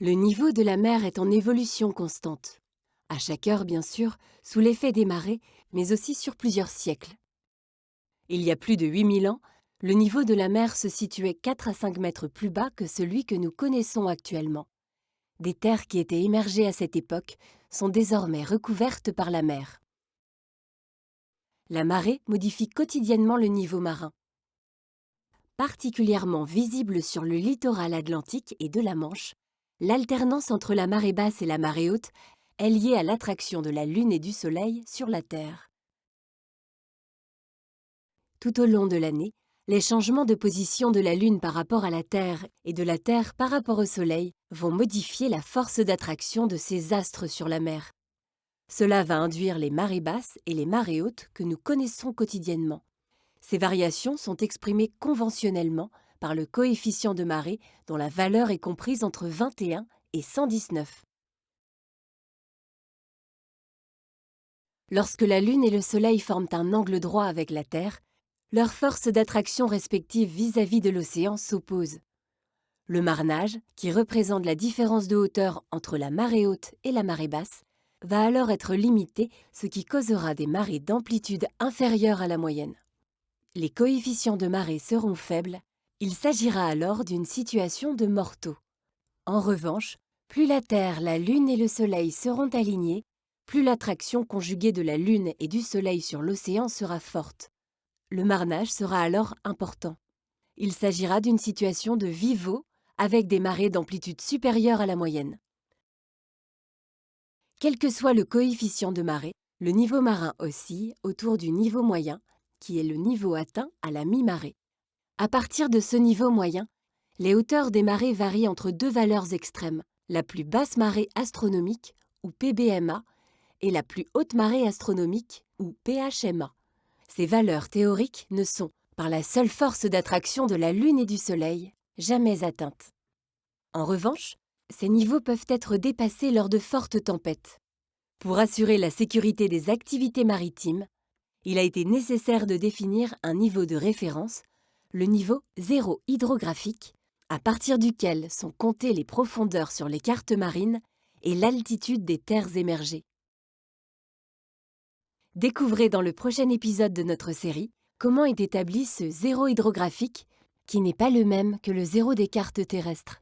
Le niveau de la mer est en évolution constante. À chaque heure, bien sûr, sous l'effet des marées, mais aussi sur plusieurs siècles. Il y a plus de 8000 ans, le niveau de la mer se situait 4 à 5 mètres plus bas que celui que nous connaissons actuellement. Des terres qui étaient émergées à cette époque sont désormais recouvertes par la mer. La marée modifie quotidiennement le niveau marin. Particulièrement visible sur le littoral atlantique et de la Manche, l'alternance entre la marée basse et la marée haute est liée à l'attraction de la Lune et du Soleil sur la Terre. Tout au long de l'année, les changements de position de la Lune par rapport à la Terre et de la Terre par rapport au Soleil vont modifier la force d'attraction de ces astres sur la mer. Cela va induire les marées basses et les marées hautes que nous connaissons quotidiennement. Ces variations sont exprimées conventionnellement par le coefficient de marée dont la valeur est comprise entre 21 et 119. Lorsque la Lune et le Soleil forment un angle droit avec la Terre, leurs forces d'attraction respectives vis-à-vis de l'océan s'opposent. Le marnage, qui représente la différence de hauteur entre la marée haute et la marée basse, va alors être limité, ce qui causera des marées d'amplitude inférieure à la moyenne. Les coefficients de marée seront faibles, il s'agira alors d'une situation de mortaux. En revanche, plus la Terre, la Lune et le Soleil seront alignés, plus l'attraction conjuguée de la Lune et du Soleil sur l'océan sera forte. Le marnage sera alors important. Il s'agira d'une situation de vivo avec des marées d'amplitude supérieure à la moyenne. Quel que soit le coefficient de marée, le niveau marin oscille autour du niveau moyen, qui est le niveau atteint à la mi-marée. À partir de ce niveau moyen, les hauteurs des marées varient entre deux valeurs extrêmes, la plus basse marée astronomique, ou PBMA, et la plus haute marée astronomique, ou PHMA. Ces valeurs théoriques ne sont, par la seule force d'attraction de la Lune et du Soleil, jamais atteintes. En revanche, ces niveaux peuvent être dépassés lors de fortes tempêtes. Pour assurer la sécurité des activités maritimes, il a été nécessaire de définir un niveau de référence, le niveau zéro hydrographique, à partir duquel sont comptées les profondeurs sur les cartes marines et l'altitude des terres émergées. Découvrez dans le prochain épisode de notre série comment est établi ce zéro hydrographique, qui n'est pas le même que le zéro des cartes terrestres.